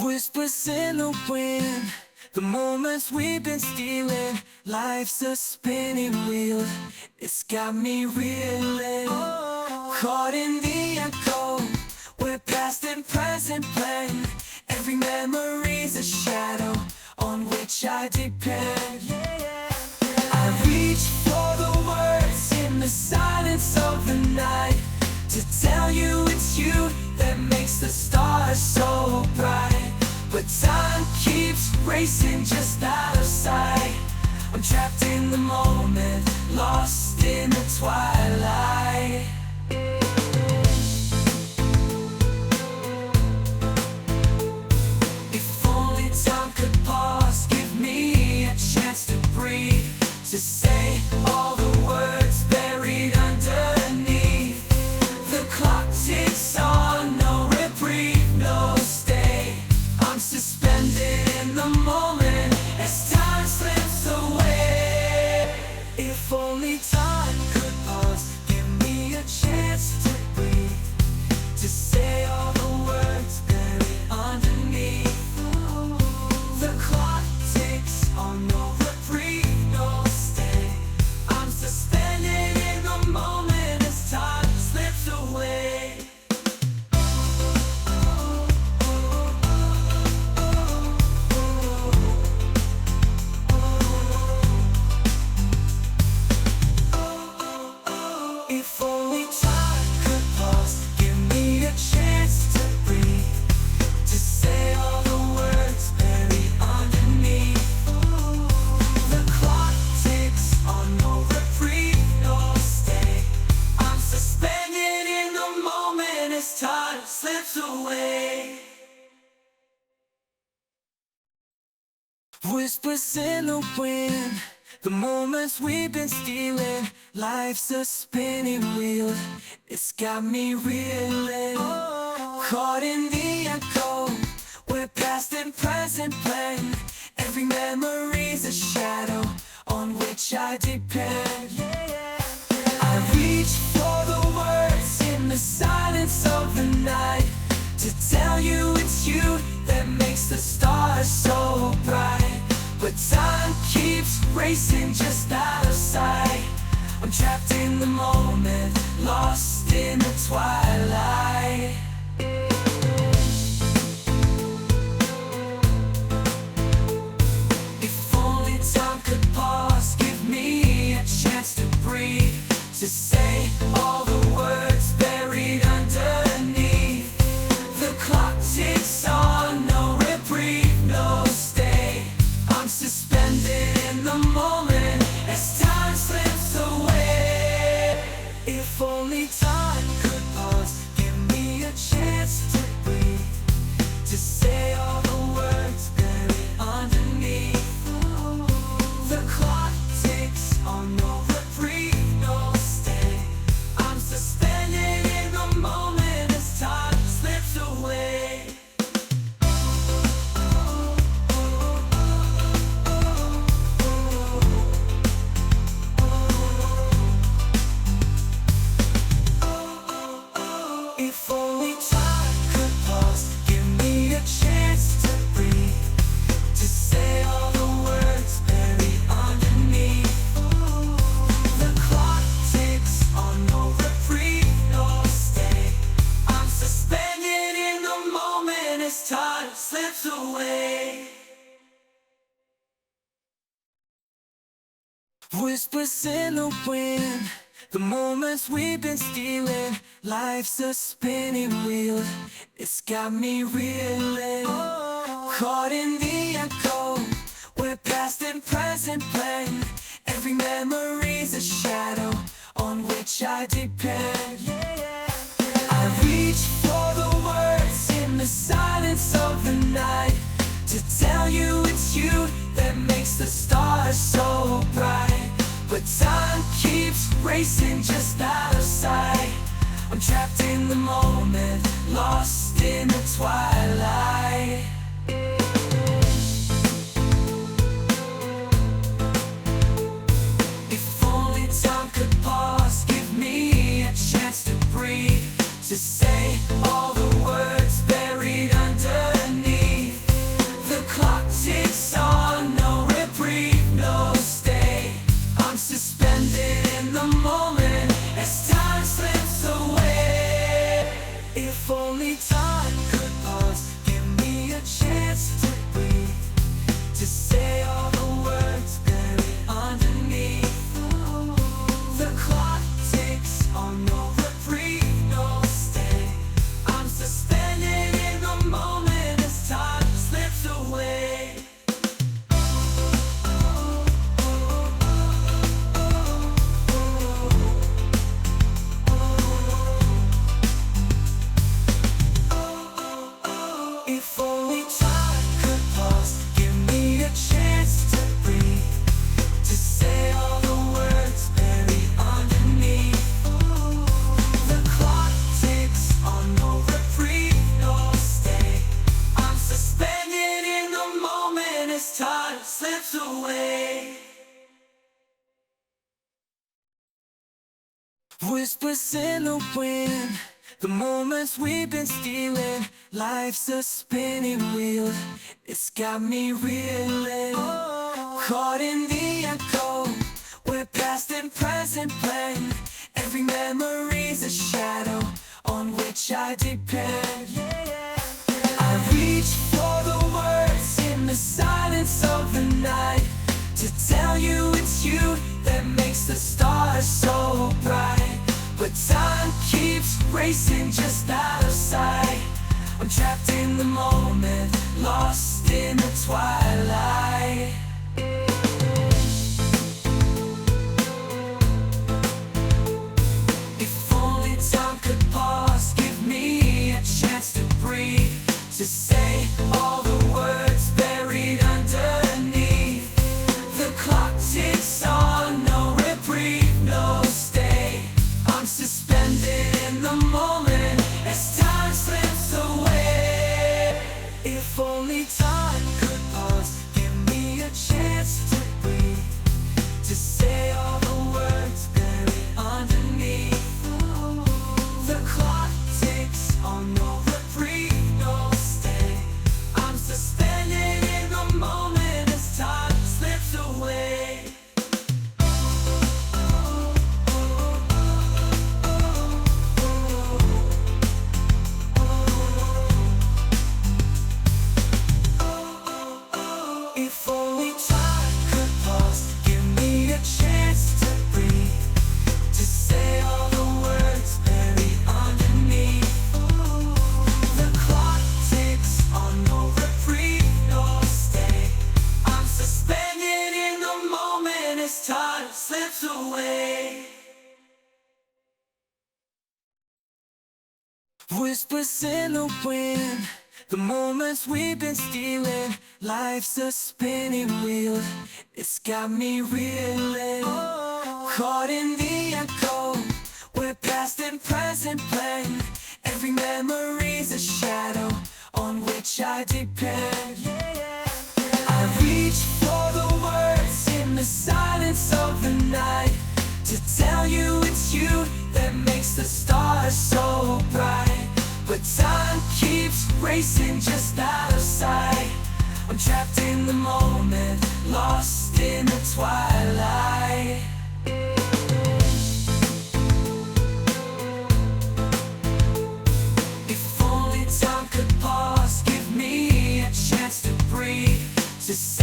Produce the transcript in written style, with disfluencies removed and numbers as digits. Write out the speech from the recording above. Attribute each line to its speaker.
Speaker 1: Whispers in the wind, the moments we've been stealing. Life's a spinning wheel, it's got me reeling. Caught in the echo, where past and present blend. Every memory's a shadow on which I depend. I reach for the words in the silence of the night, to tell you it's you that makes the stars so bright. But time keeps racing just out of sight. I'm trapped in the moment, lost in the twilight. If only time could pause, give me a chance to breathe, to say all the words buried underneath. The clock ticks on, no reprieve, no stay. I'm suspended in the moment as time slips away. If only time could pause, give me a chance to breathe, to say all the words buried underneath. The clock ticks on, no reprieve, no stay. I'm suspended in the moment as time slips away. If only time could pause, give me a chance to breathe, to say all the words buried underneath. The clock ticks on, no reprieve, no stay. I'm suspended in the moment as time slips away. Whispers in the wind, the moments we've been stealing. Life's a spinning wheel, it's got me reeling. Caught in the echo, where past and present blend. Every memory's a shadow on which I depend. I reach for the words in the silence of the night, to tell you it's you that makes the stars so bright. But time keeps racing just out of sight. I'm trapped in the moment, lost in the twilight. If only time could pause, give me a chance to breathe, to say all the words buried underneath. The clock ticks on, no reprieve, no stay. I'm suspended in the moment as time slips away. If only time could pause, give me a chance to breathe, to say all the words buried underneath. The clock ticks on, no reprieve, no stay. I'm suspended in the moment as time slips away. If only time could pause, give me a chance to breathe, to say all the words buried underneath. The clock ticks on, no reprieve, no stay. I'm suspended in the moment as time slips away. Whispers in the wind, the moments we've been stealing. Life's a spinning wheel, it's got me reeling. Caught in the echo, where past and present blend. Every memory's a shadow on which I depend. I reach for the words in the silence of the night, to tell you it's you that makes the stars so bright. But time keeps racing just out of sight. I'm trapped in the moment, lost in the twilight. If only time could pause, give me a chance to breathe, to say all the words buried underneath. as time slips away. Whispers in the wind, the moments we've been stealing. Life's a spinning wheel, it's got me reeling. Caught in the echo, where past and present blend. Every memory's a shadow on which I depend. I reach for the words in the silence of the night, to tell you it's you that makes the stars so bright. But time keeps racing just out of sight. I'm trapped in the moment, lost in the twilight. If only time could pause, give me a chance to breathe, to say all the words buried underneath. The clock ticks on, no reprieve, no stay. I'm suspended in the moment as time slips away. If only time could pause, give me a chance to breathe, to say all the words buried underneath. The clock ticks on, no reprieve, no stay. I'm suspended in the moment as time slips away. If only time could pause, give me a chance to breathe, to say all the words buried underneath. The clock ticks on, no reprieve, no stay. I'm suspended in the moment as time slips away. Whispers in the wind, the moments we've been stealing. Life's a spinning wheel, it's got me reeling. Caught in the echo, where past and present blend. Every memory's a shadow on which I depend. I reach for the words in the silence of the night, to tell you it's you that makes the stars so bright. But time keeps racing just out of sight. I'm trapped in the moment, lost in the twilight. If only time could pause, give me a chance to breathe, to say